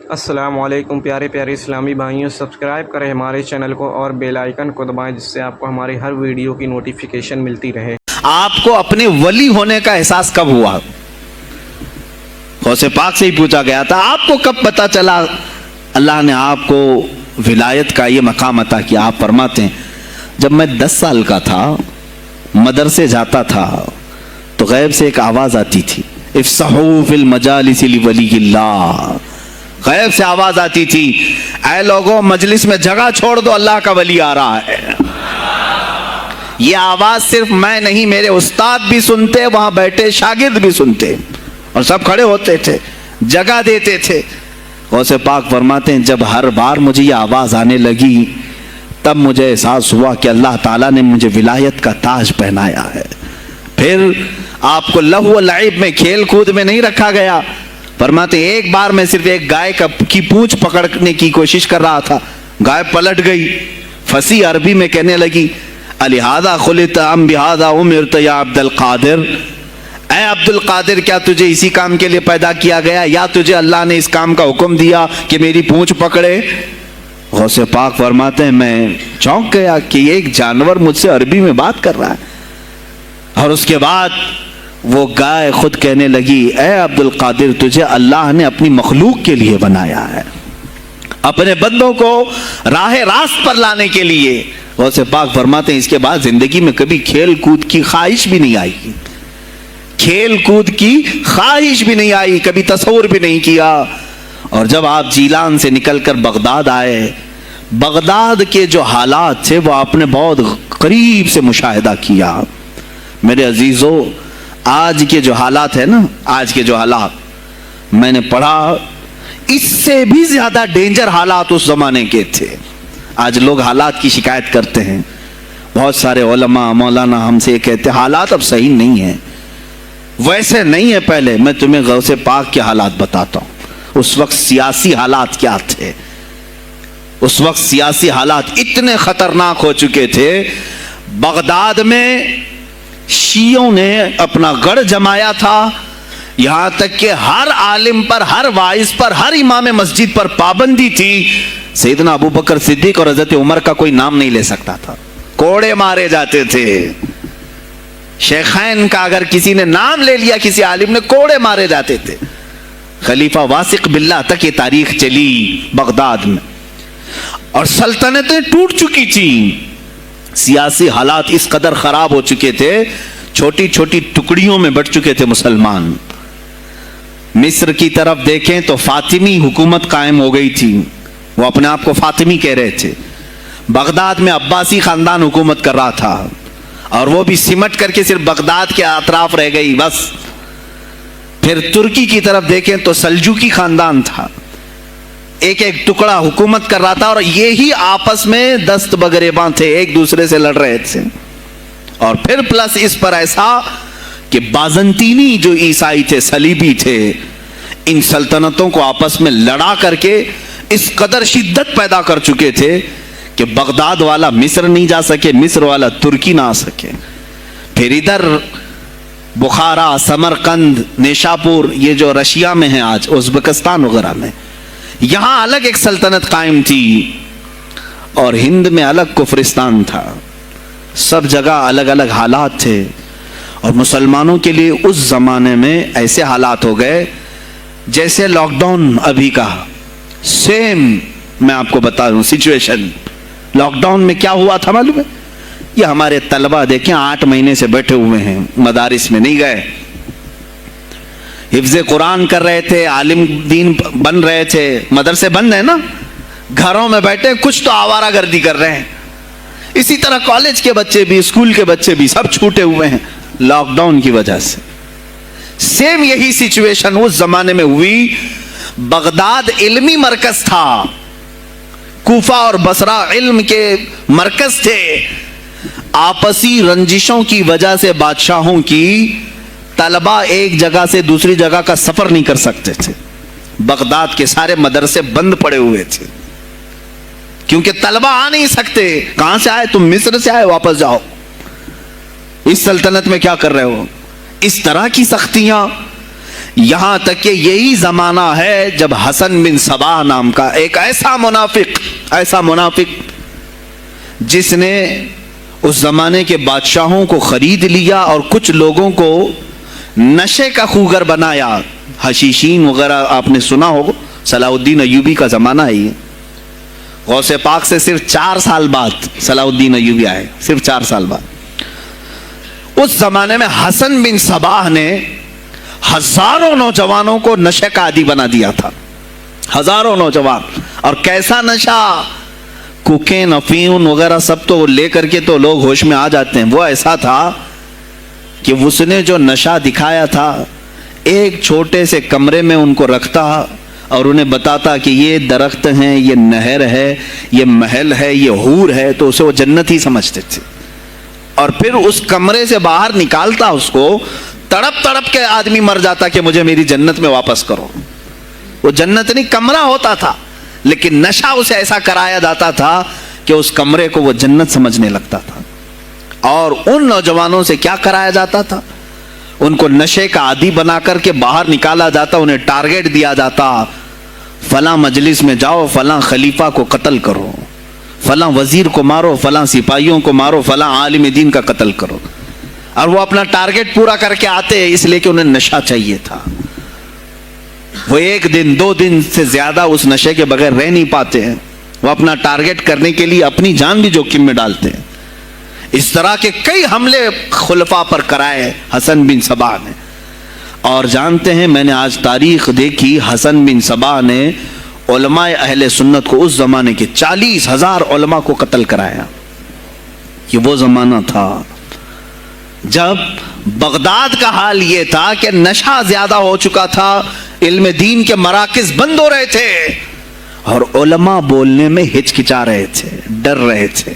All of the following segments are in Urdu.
السلام علیکم پیارے پیارے اسلامی بھائیوں، سبسکرائب کریں ہمارے چینل کو اور بیل آئیکن کو دبائیں جس سے آپ کو ہماری ہر ویڈیو کی نوٹیفیکیشن ملتی رہے۔ آپ کو اپنے ولی ہونے کا احساس کب ہوا؟ غوث پاک سے ہی پوچھا گیا تھا آپ کو کب پتا چلا اللہ نے آپ کو ولایت کا یہ مقام عطا کیا؟ آپ فرماتے ہیں جب میں 10 سال کا تھا، مدرسے جاتا تھا تو غیب سے ایک آواز آتی تھی، افصحوا فی المجالس لولی اللہ۔ غیب سے آواز آتی تھی، اے لوگوں مجلس میں جگہ چھوڑ دو، اللہ کا ولی آ رہا ہے۔ یہ آواز صرف میں نہیں، میرے استاد بھی سنتے، وہاں بیٹھے شاگرد بھی سنتے، اور سب کھڑے ہوتے تھے، جگہ دیتے تھے۔ غوث پاک فرماتے ہیں جب ہر بار مجھے یہ آواز آنے لگی تب مجھے احساس ہوا کہ اللہ تعالیٰ نے مجھے ولایت کا تاج پہنایا ہے۔ پھر آپ کو لہو و لعب میں، کھیل کود میں نہیں رکھا گیا۔ فرماتے ہیں ایک بار میں صرف ایک گائے کی پونچھ پکڑنے کی کوشش کر رہا تھا، گائے پلٹ گئی، فصیح عربی میں کہنے لگی الہذا خلقت ام بہذا امرت یا عبد القادر، اے عبد القادر کیا تجھے اسی کام کے لیے پیدا کیا گیا یا تجھے اللہ نے اس کام کا حکم دیا کہ میری پونچھ پکڑے؟ غوث پاک فرماتے ہیں میں چونک گیا کہ یہ ایک جانور مجھ سے عربی میں بات کر رہا ہے۔ اور اس کے بعد وہ گائے خود کہنے لگی اے عبد القادر تجھے اللہ نے اپنی مخلوق کے لیے بنایا ہے، اپنے بندوں کو راہ راست پر لانے کے لیے۔ غوث پاک فرماتے ہیں اس کے بعد زندگی میں کبھی کھیل کود کی خواہش بھی نہیں آئی، کھیل کود کی خواہش بھی نہیں آئی، کبھی تصور بھی نہیں کیا۔ اور جب آپ جیلان سے نکل کر بغداد آئے، بغداد کے جو حالات تھے وہ آپ نے بہت قریب سے مشاہدہ کیا۔ میرے عزیزو آج کے جو حالات ہیں نا، آج کے جو حالات میں نے پڑھا اس سے بھی زیادہ ڈینجر حالات اس زمانے کے تھے۔ آج لوگ حالات کی شکایت کرتے ہیں، بہت سارے علماء مولانا ہم سے یہ کہتے ہیں حالات اب صحیح نہیں ہیں، ویسے نہیں ہے پہلے۔ میں تمہیں غوث پاک کے حالات بتاتا ہوں، اس وقت سیاسی حالات کیا تھے۔ اس وقت سیاسی حالات اتنے خطرناک ہو چکے تھے، بغداد میں شیعوں نے اپنا گڑھ جمایا تھا، یہاں تک کہ ہر عالم پر، ہر واعظ پر، ہر امام مسجد پر پابندی تھی۔ سیدنا ابو بکر صدیق اور حضرت عمر کا کوئی نام نہیں لے سکتا تھا، کوڑے مارے جاتے تھے۔ شیخین کا اگر کسی نے نام لے لیا کسی عالم نے، کوڑے مارے جاتے تھے۔ خلیفہ واثق باللہ تک یہ تاریخ چلی بغداد میں، اور سلطنتیں ٹوٹ چکی تھیں۔ سیاسی حالات اس قدر خراب ہو چکے تھے، چھوٹی چھوٹی ٹکڑیوں میں بٹ چکے تھے مسلمان۔ مصر کی طرف دیکھیں تو فاطمی حکومت قائم ہو گئی تھی، وہ اپنے آپ کو فاطمی کہہ رہے تھے۔ بغداد میں عباسی خاندان حکومت کر رہا تھا، اور وہ بھی سمٹ کر کے صرف بغداد کے اطراف رہ گئی بس۔ پھر ترکی کی طرف دیکھیں تو سلجوقی خاندان تھا، ایک ایک ٹکڑا حکومت کر رہا تھا، اور یہی آپس میں دست بگریباں تھے، ایک دوسرے سے لڑ رہے تھے۔ اور پھر پلس اس پر ایسا کہ بازنطینی جو عیسائی تھے، صلیبی تھے، ان سلطنتوں کو آپس میں لڑا کر کے اس قدر شدت پیدا کر چکے تھے کہ بغداد والا مصر نہیں جا سکے، مصر والا ترکی نہ آ سکے۔ پھر ادھر بخارا، سمرقند، نیشاپور، یہ جو رشیا میں ہیں آج، ازبکستان وغیرہ میں، یہاں الگ ایک سلطنت قائم تھی، اور ہند میں الگ کفرستان تھا۔ سب جگہ الگ الگ حالات تھے، اور مسلمانوں کے لیے اس زمانے میں ایسے حالات ہو گئے جیسے لاک ڈاؤن ابھی کا سیم۔ میں آپ کو بتا دوں سچویشن لاک ڈاؤن میں کیا ہوا تھا معلوم ہے؟ یہ ہمارے طلبہ دیکھیں 8 مہینے سے بیٹھے ہوئے ہیں، مدارس میں نہیں گئے، حفظ قرآن کر رہے تھے، عالم دین بن رہے تھے، مدرسے بند ہیں نا، گھروں میں بیٹھے کچھ تو آوارہ گردی کر رہے ہیں۔ اسی طرح کالج کے بچے بھی، اسکول کے بچے بھی سب چھوٹے ہوئے ہیں لاک ڈاؤن کی وجہ سے۔ سیم یہی سچویشن اس زمانے میں ہوئی۔ بغداد علمی مرکز تھا، کوفہ اور بصرہ علم کے مرکز تھے۔ آپسی رنجشوں کی وجہ سے بادشاہوں کی طلبہ ایک جگہ سے دوسری جگہ کا سفر نہیں کر سکتے تھے، بغداد کے سارے مدرسے بند پڑے ہوئے تھے، کیونکہ طلبہ آ نہیں سکتے۔ کہاں سے آئے تم؟ مصر سے آئے، واپس جاؤ، اس سلطنت میں کیا کر رہے ہو؟ اس طرح کی سختیاں، یہاں تک کہ یہی زمانہ ہے جب حسن بن صباح نام کا ایک ایسا منافق جس نے اس زمانے کے بادشاہوں کو خرید لیا اور کچھ لوگوں کو نشے کا خوگر بنایا. حشیشین وغیرہ آپ نے سنا ہو, صلاح الدین ایوبی کا زمانہ ہے یہ. غوث پاک سے صرف 4 سال بعد صلاح الدین ایوبی آئے, صرف 4 سال بعد. اس زمانے میں حسن بن صباح نے ہزاروں نوجوانوں کو نشے کا عادی بنا دیا تھا, ہزاروں نوجوان. اور کیسا نشہ, کوکین افیون وغیرہ سب تو لے کر کے تو لوگ ہوش میں آ جاتے ہیں. وہ ایسا تھا کہ اس نے جو نشہ دکھایا تھا, ایک چھوٹے سے کمرے میں ان کو رکھتا اور انہیں بتاتا کہ یہ درخت ہیں, یہ نہر ہے, یہ محل ہے, یہ حور ہے, تو اسے وہ جنت ہی سمجھتے تھے. اور پھر اس کمرے سے باہر نکالتا اس کو, تڑپ تڑپ کے آدمی مر جاتا کہ مجھے میری جنت میں واپس کرو. وہ جنت نہیں کمرہ ہوتا تھا, لیکن نشہ اسے ایسا کرایا جاتا تھا کہ اس کمرے کو وہ جنت سمجھنے لگتا تھا. اور ان نوجوانوں سے کیا کرایا جاتا تھا, ان کو نشے کا عادی بنا کر کے باہر نکالا جاتا, انہیں ٹارگٹ دیا جاتا, فلاں مجلس میں جاؤ, فلاں خلیفہ کو قتل کرو, فلاں وزیر کو مارو, فلاں سپاہیوں کو مارو, فلاں عالم دین کا قتل کرو. اور وہ اپنا ٹارگٹ پورا کر کے آتے اس لیے کہ انہیں نشہ چاہیے تھا. وہ 1 دن 2 دن سے زیادہ اس نشے کے بغیر رہ نہیں پاتے ہیں. وہ اپنا ٹارگٹ کرنے کے لیے اپنی جان بھی جوخم میں ڈالتے ہیں. اس طرح کے کئی حملے خلفاء پر کرائے حسن بن صباح نے. اور جانتے ہیں, میں نے آج تاریخ دیکھی, حسن بن صباح نے علماء اہل سنت کو اس زمانے کے 40,000 علماء کو قتل کرایا. یہ وہ زمانہ تھا جب بغداد کا حال یہ تھا کہ نشہ زیادہ ہو چکا تھا, علم دین کے مراکز بند ہو رہے تھے, اور علماء بولنے میں ہچکچا رہے تھے, ڈر رہے تھے,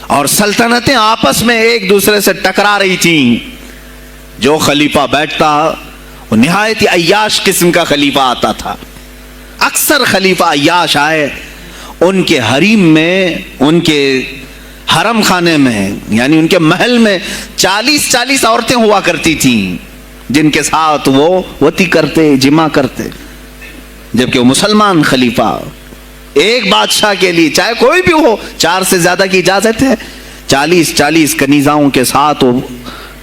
اور سلطنتیں آپس میں ایک دوسرے سے ٹکرا رہی تھیں. جو خلیفہ بیٹھتا وہ نہایت عیاش قسم کا خلیفہ آتا تھا. اکثر خلیفہ عیاش آئے, ان کے حریم میں, ان کے حرم خانے میں, یعنی ان کے محل میں 40 عورتیں ہوا کرتی تھیں جن کے ساتھ وہ وطی کرتے, جمع کرتے. جبکہ وہ مسلمان خلیفہ, ایک بادشاہ کے لیے چاہے کوئی بھی ہو 4 سے زیادہ کی اجازت ہے. 40 کنیزاؤں کے ساتھ وہ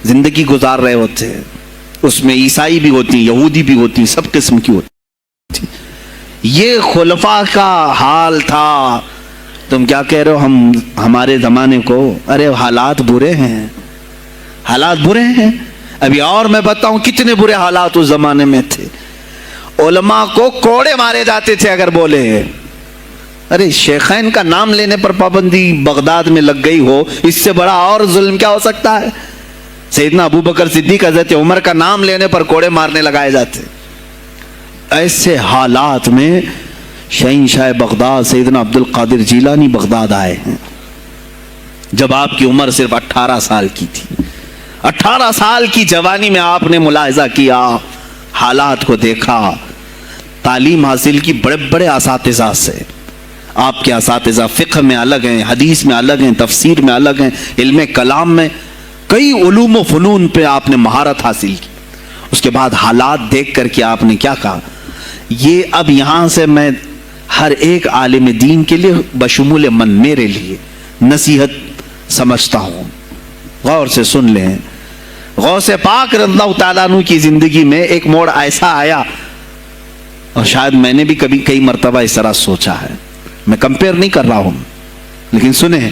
زندگی گزار رہے ہوتے. اس میں عیسائی بھی ہوتی, یہودی بھی ہوتی, سب قسم کی ہوتی. یہ خلفاء کا حال تھا. تم کیا کہہ رہے ہو ہمارے زمانے کو؟ ارے حالات برے ہیں, حالات برے ہیں. ابھی اور میں بتاؤں کتنے برے حالات اس زمانے میں تھے. علماء کو کوڑے مارے جاتے تھے اگر بولے. ارے شیخین کا نام لینے پر پابندی بغداد میں لگ گئی ہو, اس سے بڑا اور ظلم کیا ہو سکتا ہے؟ سیدنا ابو بکر صدیق حضرت عمر کا نام لینے پر کوڑے مارنے لگائے جاتے. ایسے حالات میں شہنشاہ بغداد سیدنا عبد القادر جیلانی بغداد آئے ہیں جب آپ کی عمر صرف 18 سال کی تھی. 18 سال کی جوانی میں آپ نے ملاحظہ کیا, حالات کو دیکھا, تعلیم حاصل کی بڑے بڑے اساتذہ سے. آپ کے اساتذہ فقہ میں الگ ہیں, حدیث میں الگ ہیں, تفسیر میں الگ ہیں, علم کلام میں, کئی علوم و فنون پہ آپ نے مہارت حاصل کی. اس کے بعد حالات دیکھ کر کے آپ نے کیا کہا, یہ اب یہاں سے میں ہر ایک عالم دین کے لیے بشمول من میرے لیے نصیحت سمجھتا ہوں. غور سے سن لیں. غوث پاک رضی اللہ تعالیٰ عنہ کی زندگی میں ایک موڑ ایسا آیا, اور شاید میں نے بھی کبھی کئی مرتبہ اس طرح سوچا ہے, میں کمپیئر نہیں کر رہا ہوں, لیکن سنیں,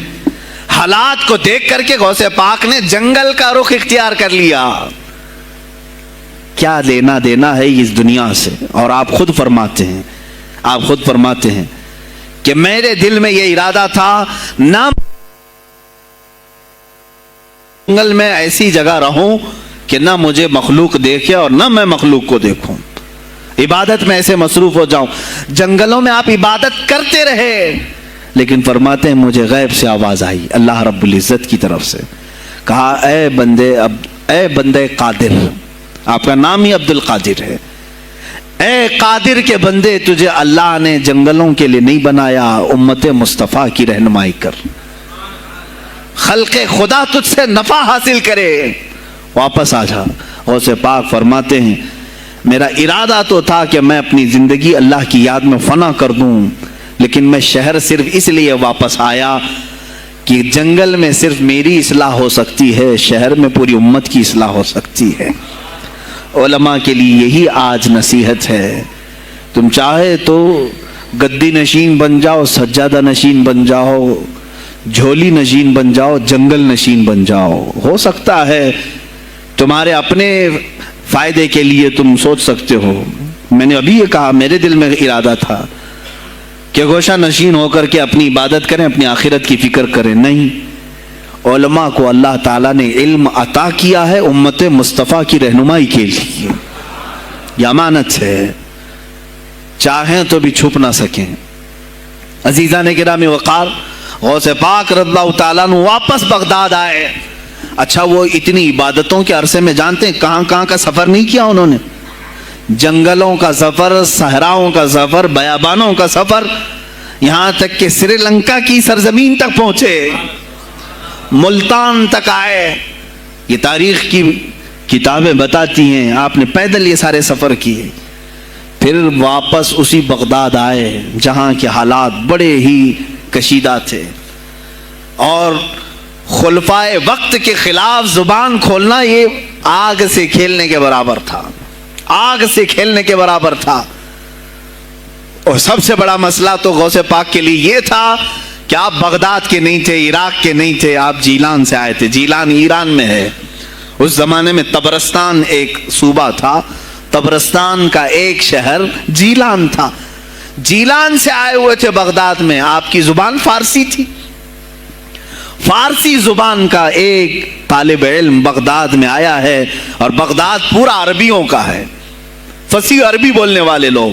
حالات کو دیکھ کر کے غوث پاک نے جنگل کا رخ اختیار کر لیا. کیا لینا دینا ہے اس دنیا سے؟ اور آپ خود فرماتے ہیں کہ میرے دل میں یہ ارادہ تھا, نہ جنگل میں ایسی جگہ رہوں کہ نہ مجھے مخلوق دیکھے اور نہ میں مخلوق کو دیکھوں. عبادت میں ایسے مصروف ہو جاؤں. جنگلوں میں آپ عبادت کرتے رہے, لیکن فرماتے ہیں مجھے غیب سے آواز آئی اللہ رب العزت کی طرف سے, کہا اے بندے قادر, آپ کا نام ہی عبد القادر ہے, اے قادر کے بندے, تجھے اللہ نے جنگلوں کے لیے نہیں بنایا, امت مصطفیٰ کی رہنمائی کر, خلق خدا تجھ سے نفع حاصل کرے, واپس آ جا. غوث پاک فرماتے ہیں میرا ارادہ تو تھا کہ میں اپنی زندگی اللہ کی یاد میں فنا کر دوں، لیکن میں شہر صرف اس لیے واپس آیا کہ جنگل میں صرف میری اصلاح ہو سکتی ہے، شہر میں پوری امت کی اصلاح ہو سکتی ہے۔ علماء کے لیے یہی آج نصیحت ہے، تم چاہے تو گدی نشین بن جاؤ، سجادہ نشین بن جاؤ، جھولی نشین بن جاؤ، جنگل نشین بن جاؤ، ہو سکتا ہے تمہارے اپنے فائدے کے لیے تم سوچ سکتے ہو۔ میں نے ابھی یہ کہا، میرے دل میں ارادہ تھا کہ گوشہ نشین ہو کر کے اپنی عبادت کریں، اپنی آخرت کی فکر کریں، نہیں، علماء کو اللہ تعالیٰ نے علم عطا کیا ہے امت مصطفیٰ کی رہنمائی کے لیے، یہ امانت ہے، چاہیں تو بھی چھپ نہ سکیں۔ عزیزان گرامی وقار، غوث پاک رضی اللہ تعالیٰ عنہ واپس بغداد آئے۔ اچھا، وہ اتنی عبادتوں کے عرصے میں جانتے ہیں کہاں کہاں کا سفر نہیں کیا انہوں نے؟ جنگلوں کا سفر، صحراؤں کا سفر، بیابانوں کا سفر، یہاں تک کہ سری لنکا کی سرزمین تک پہنچے، ملتان تک آئے۔ یہ تاریخ کی کتابیں بتاتی ہیں آپ نے پیدل یہ سارے سفر کیے، پھر واپس اسی بغداد آئے جہاں کے حالات بڑے ہی کشیدہ تھے، اور خلفائے وقت کے خلاف زبان کھولنا یہ آگ سے کھیلنے کے برابر تھا، آگ سے کھیلنے کے برابر تھا۔ اور سب سے بڑا مسئلہ تو غوث پاک کے لیے یہ تھا کہ آپ بغداد کے نہیں تھے، عراق کے نہیں تھے، آپ جیلان سے آئے تھے۔ جیلان ایران میں ہے، اس زمانے میں طبرستان ایک صوبہ تھا، طبرستان کا ایک شہر جیلان تھا، جیلان سے آئے ہوئے تھے بغداد میں۔ آپ کی زبان فارسی تھی، فارسی زبان کا ایک طالب علم بغداد میں آیا ہے، اور بغداد پورا عربیوں کا ہے، فصیح عربی بولنے والے لوگ،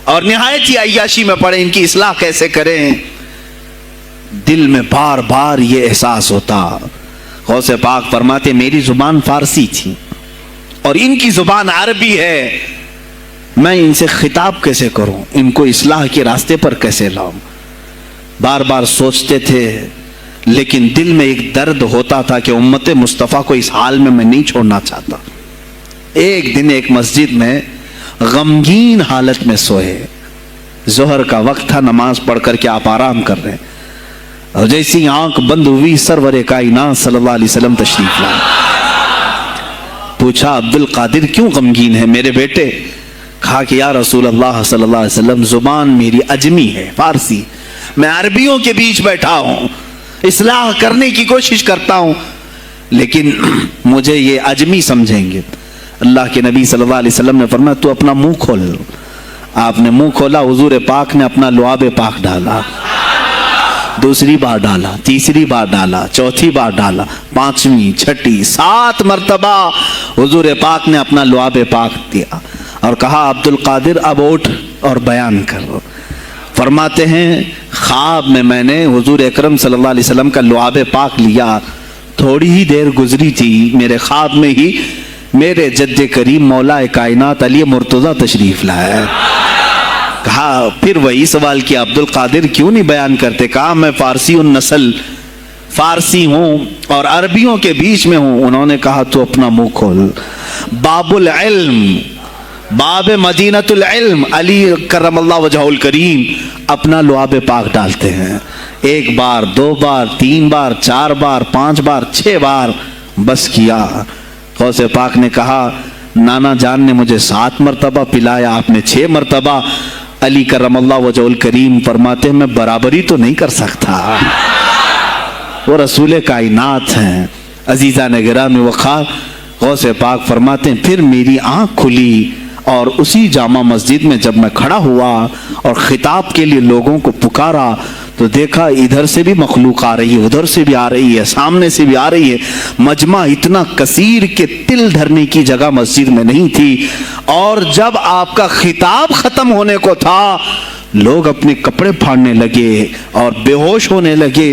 اور نہایت ہی عیاشی میں پڑے، ان کی اصلاح کیسے کریں۔ دل میں بار بار یہ احساس ہوتا، غوث پاک فرماتے میری زبان فارسی تھی اور ان کی زبان عربی ہے، میں ان سے خطاب کیسے کروں، ان کو اصلاح کے راستے پر کیسے لاؤں۔ بار بار سوچتے تھے، لیکن دل میں ایک درد ہوتا تھا کہ امت مصطفیٰ کو اس حال میں نہیں چھوڑنا چاہتا۔ ایک دن ایک مسجد میں غمگین حالت میں سوئے، ظہر کا وقت تھا، نماز پڑھ کر کے آپ آرام کر رہے ہیں، اور جیسی آنکھ بند ہوئی سرور کائنات صلی اللہ علیہ وسلم تشریف لائے۔ پوچھا عبد القادر کیوں غمگین ہے میرے بیٹے؟ کہا کہ یا رسول اللہ صلی اللہ علیہ وسلم زبان میری عجمی ہے، فارسی، میں عربیوں کے بیچ بیٹھا ہوں، اصلاح کرنے کی کوشش کرتا ہوں، لیکن مجھے یہ عجمی سمجھیں گے۔ اللہ کے نبی صلی اللہ علیہ وسلم نے فرمایا تو اپنا منہ کھول۔ آپ نے منہ کھولا، حضور پاک نے اپنا لعاب پاک ڈالا، دوسری بار ڈالا، تیسری بار ڈالا، چوتھی بار ڈالا، پانچویں، چھٹی، 7 مرتبہ حضور پاک نے اپنا لعاب پاک دیا اور کہا عبد القادر اب اٹھ اور بیان کرو۔ فرماتے ہیں خواب میں نے حضور اکرم صلی اللہ علیہ وسلم کا لعاب پاک لیا، تھوڑی ہی دیر گزری تھی، میرے خواب میں ہی میرے جد کریم مولا کائنات علی مرتضیٰ تشریف لائے۔ کہا پھر وہی سوال کیا عبد القادر کیوں نہیں بیان کرتے؟ کہا میں فارسی النسل، فارسی ہوں اور عربیوں کے بیچ میں ہوں۔ انہوں نے کہا تو اپنا منہ کھول۔ باب العلم، باب مدینۃ العلم، علی کرم اللہ وجہہ الکریم اپنا لعاب پاک ڈالتے ہیں، 1 بار، 2 بار، 3 بار، 4 بار، 5 بار، 6 بار، بس کیا۔ غوث پاک نے کہا نانا جان نے مجھے 7 مرتبہ پلایا، آپ نے 6 مرتبہ۔ علی کرم اللہ وجہ الکریم فرماتے ہیں میں برابری تو نہیں کر سکتا، وہ رسول کائنات ہیں۔ عزیزان گرامی وقار، غوث پاک فرماتے ہیں پھر میری آنکھ کھلی، اور اسی جامع مسجد میں جب میں کھڑا ہوا اور خطاب کے لیے لوگوں کو پکارا تو دیکھا ادھر سے بھی مخلوق آ رہی ہے، ادھر سے بھی آ رہی ہے، سامنے سے بھی آ رہی ہے۔ مجمع اتنا کثیر کہ تل دھرنے کی جگہ مسجد میں نہیں تھی، اور جب آپ کا خطاب ختم ہونے کو تھا لوگ اپنے کپڑے پھاڑنے لگے اور بے ہوش ہونے لگے،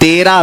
13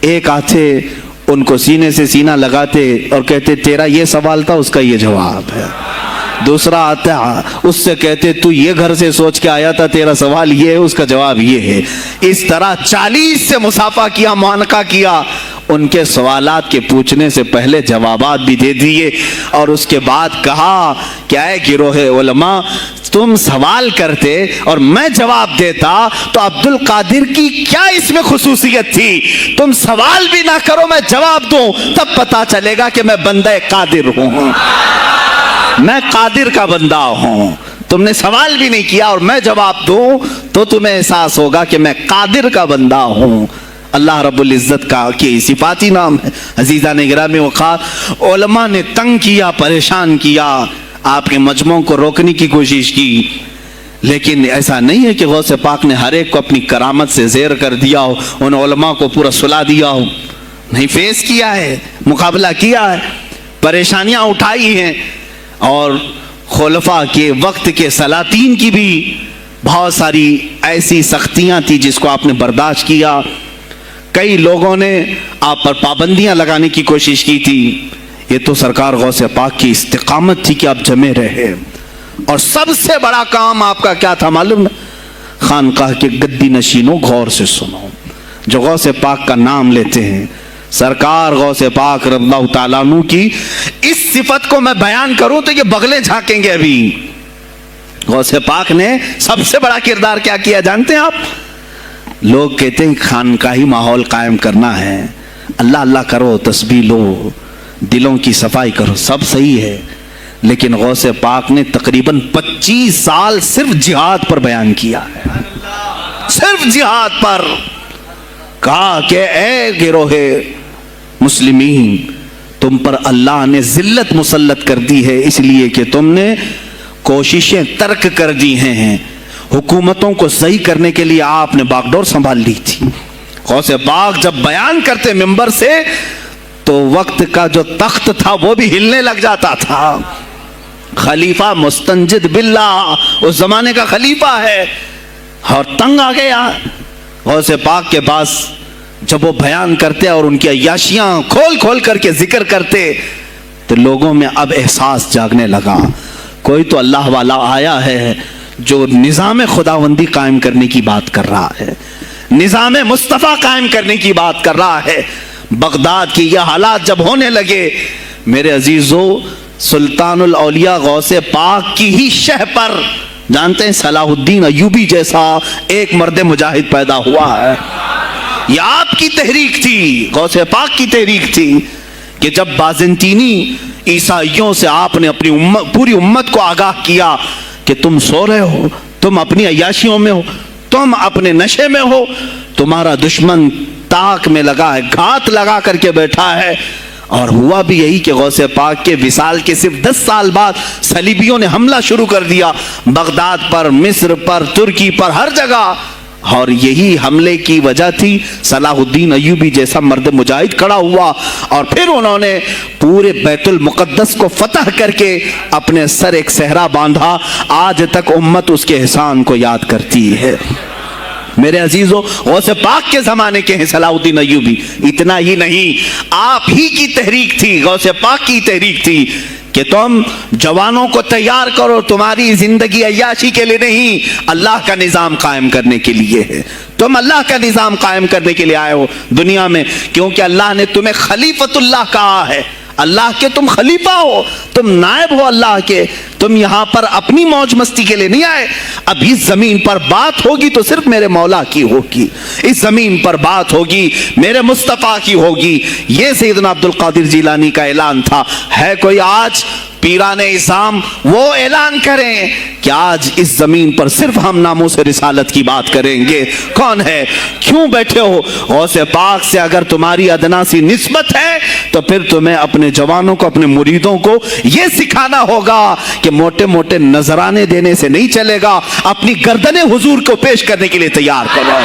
ایک آتے ان کو سینے سے سینہ لگاتے اور کہتے تیرا یہ سوال تھا، اس کا یہ جواب ہے. دوسرا آتا اس سے کہتے تو یہ گھر سے سوچ کے آیا تھا، تیرا سوال یہ ہے، اس کا جواب یہ ہے. اس طرح 40 سے مصافحہ کیا، معانقہ کیا. ان کے سوالات کے پوچھنے سے پہلے جوابات بھی دے دیے اور اس کے بعد کہا کیا ہے گروہ علماء، تم سوال کرتے اور میں جواب دیتا تو عبد القادر کی کیا اس میں خصوصیت تھی؟ تم سوال بھی نہ کرو، میں جواب دوں، تب پتا چلے گا کہ میں بندہ قادر ہوں، میں قادر کا بندہ ہوں. تم نے سوال بھی نہیں کیا اور میں جواب دوں تو تمہیں احساس ہوگا کہ میں قادر کا بندہ ہوں. اللہ رب العزت کا کی صفاتی نام ہے. عزیزان گرامی وقار، علماء نے تنگ کیا، پریشان کیا، آپ کے مجموعوں کو روکنے کی کوشش کی، لیکن ایسا نہیں ہے کہ غوث پاک نے ہر ایک کو اپنی کرامت سے زیر کر دیا ہو، ان علماء کو پورا سلا دیا ہو. نہیں، فیس کیا ہے، مقابلہ کیا ہے، پریشانیاں اٹھائی ہیں. اور خلفاء کے وقت کے سلاطین کی بھی بہت ساری ایسی سختیاں تھی جس کو آپ نے برداشت کیا. کئی لوگوں نے آپ پر پابندیاں لگانے کی کوشش کی تھی. یہ تو سرکار غوث پاک کی استقامت تھی کہ آپ جمے رہے. اور سب سے بڑا کام آپ کا کیا تھا معلوم ہے؟ خانقاہ کے گدی نشینوں غور سے سنو، جو غوث پاک کا نام لیتے ہیں، سرکار غوث پاک رضی اللہ تعالیٰ عنہ کی اس صفت کو میں بیان کروں تو یہ بغلیں جھانکیں گے. ابھی غوث پاک نے سب سے بڑا کردار کیا کیا جانتے ہیں آپ؟ لوگ کہتے ہیں خانقاہی ماحول قائم کرنا ہے، اللہ اللہ کرو، تسبیح لو، دلوں کی صفائی کرو، سب صحیح ہے. لیکن غوث پاک نے تقریباً 25 سال صرف جہاد پر بیان کیا ہے، صرف جہاد پر. کہا کہ اے گروہ مسلمین، تم پر اللہ نے ذلت مسلط کر دی ہے اس لیے کہ تم نے کوششیں ترک کر دی ہیں. حکومتوں کو صحیح کرنے کے لیے آپ نے باغ ڈور سنبھال لی تھی. غوث پاک جب بیان کرتے ممبر سے تو وقت کا جو تخت تھا وہ بھی ہلنے لگ جاتا تھا. خلیفہ مستنجد باللہ اس زمانے کا خلیفہ ہے اور تنگ آ گیا غوث پاک کے پاس. جب وہ بیان کرتے اور ان کی عیاشیاں کھول کھول کر کے ذکر کرتے تو لوگوں میں اب احساس جاگنے لگا، کوئی تو اللہ والا آیا ہے جو نظام خداوندی قائم کرنے کی بات کر رہا ہے، نظام مصطفیٰ قائم کرنے کی بات کر رہا ہے. بغداد کی یہ حالات جب ہونے لگے میرے عزیزو، سلطان الاولیاء غوث پاک کی ہی شہ پر جانتے ہیں صلاح الدین ایوبی جیسا ایک مرد مجاہد پیدا ہوا ہے. یہ آپ کی تحریک تھی، غوث پاک کی تحریک تھی کہ جب بازنطینی عیسائیوں سے آپ نے اپنی پوری امت کو آگاہ کیا کہ تم سو رہے ہو، تم اپنی عیاشیوں میں ہو، تم اپنے نشے میں ہو، تمہارا دشمن تاک میں لگا ہے، گھات لگا کر کے بیٹھا ہے. اور ہوا بھی یہی کہ غوث پاک کے وصال کے صرف 10 سال بعد صلیبیوں نے حملہ شروع کر دیا بغداد پر، مصر پر، ترکی پر، ہر جگہ. اور یہی حملے کی وجہ تھی صلاح الدین ایوبی جیسا مرد مجاہد کھڑا ہوا اور پھر انہوں نے پورے بیت المقدس کو فتح کر کے اپنے سر ایک صحرا باندھا. آج تک امت اس کے احسان کو یاد کرتی ہے. میرے عزیزو، غوث پاک کے زمانے کے ہیں صلاح الدین ایوبی. اتنا ہی نہیں، آپ ہی کی تحریک تھی، غوث پاک کی تحریک تھی کہ تم جوانوں کو تیار کرو، تمہاری زندگی عیاشی کے لیے نہیں، اللہ کا نظام قائم کرنے کے لیے ہے. تم اللہ کا نظام قائم کرنے کے لیے آئے ہو دنیا میں، کیونکہ اللہ نے تمہیں خلیفۃ اللہ کہا ہے. اللہ کے تم خلیفہ ہو، تم نائب ہو اللہ کے. تم یہاں پر اپنی موج مستی کے لیے نہیں آئے. اب اس زمین پر بات ہوگی تو صرف میرے مولا کی ہوگی، اس زمین پر بات ہوگی میرے مصطفیٰ کی ہوگی. یہ سیدنا عبد القادر جیلانی کا اعلان تھا. ہے کوئی آج پیران اسلام وہ اعلان کریں کہ آج اس زمین پر صرف ہم ناموس رسالت کی بات کریں گے؟ کون ہے؟ کیوں بیٹھے ہو؟ غوث پاک سے اگر تمہاری ادنا سی نسبت ہے تو پھر تمہیں اپنے جوانوں کو، اپنے مریدوں کو یہ سکھانا ہوگا کہ موٹے موٹے نذرانے دینے سے نہیں چلے گا، اپنی گردنیں حضور کو پیش کرنے کے لیے تیار کرو.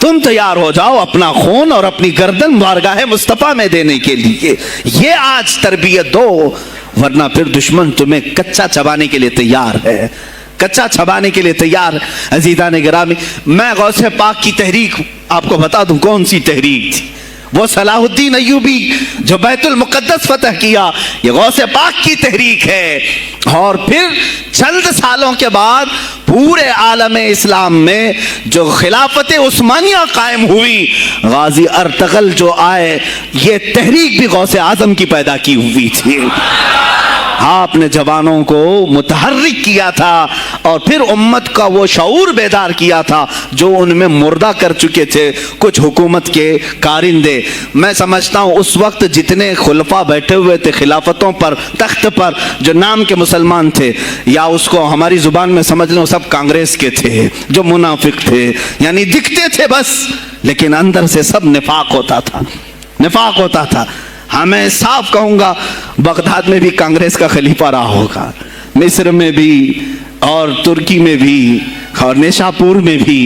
تم تیار ہو جاؤ اپنا خون اور اپنی گردن بارگاہ مصطفیٰ میں دینے کے لیے. یہ آج تربیت دو، ورنہ پھر دشمن تمہیں کچا چبانے کے لیے تیار ہے، کچا چبانے کے لیے تیار. عزیزان گرامی، میں غوث پاک کی تحریک آپ کو بتا دوں کون سی تحریک تھی. وہ صلاح الدین ایوبی جو بیت المقدس فتح کیا، یہ غوث پاک کی تحریک ہے. اور پھر چند سالوں کے بعد پورے عالم اسلام میں جو خلافت عثمانیہ قائم ہوئی، غازی ارطغرل جو آئے، یہ تحریک بھی غوث اعظم کی پیدا کی ہوئی تھی. آپ نے جوانوں کو متحرک کیا تھا اور پھر امت کا وہ شعور بیدار کیا تھا جو ان میں مردہ کر چکے تھے کچھ حکومت کے کارندے. میں سمجھتا ہوں اس وقت جتنے خلفاء بیٹھے ہوئے تھے خلافتوں پر، تخت پر، جو نام کے مسلمان تھے، یا اس کو ہماری زبان میں سمجھ لیں سب کانگریس کے تھے جو منافق تھے، یعنی دکھتے تھے بس لیکن اندر سے سب نفاق ہوتا تھا، نفاق ہوتا تھا. ہاں میں صاف کہوں گا بغداد میں بھی کانگریس کا خلیفہ رہا ہوگا، مصر میں بھی اور ترکی میں بھی اور نیشاپور میں بھی،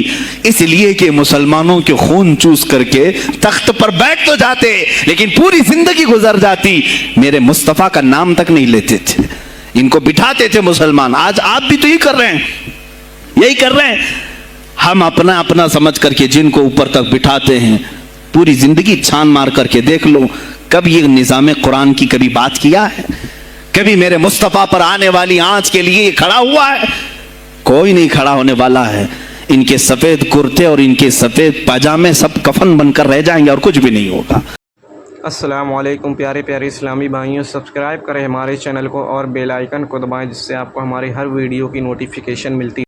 اس لیے کہ مسلمانوں کے خون چوس کر کے تخت پر بیٹھ تو جاتے لیکن پوری زندگی گزر جاتی میرے مصطفیٰ کا نام تک نہیں لیتے تھے. ان کو بٹھاتے تھے مسلمان. آج آپ بھی تو یہی کر رہے ہیں، یہی کر رہے ہیں. ہم اپنا اپنا سمجھ کر کے جن کو اوپر تک بٹھاتے ہیں، پوری زندگی چھان مار کر کے دیکھ لو کب یہ نظام قرآن کی کبھی بات کیا ہے؟ کبھی میرے مصطفیٰ پر آنے والی آنچ کے لیے کھڑا ہوا ہے؟ کوئی نہیں کھڑا ہونے والا ہے. ان کے سفید کرتے اور ان کے سفید پاجامے سب کفن بن کر رہ جائیں گے اور کچھ بھی نہیں ہوگا. السلام علیکم پیارے پیارے اسلامی بھائیوں، سبسکرائب کریں ہمارے چینل کو اور بیل آئیکن کو دبائیں جس سے آپ کو ہماری ہر ویڈیو کی نوٹیفیکیشن ملتی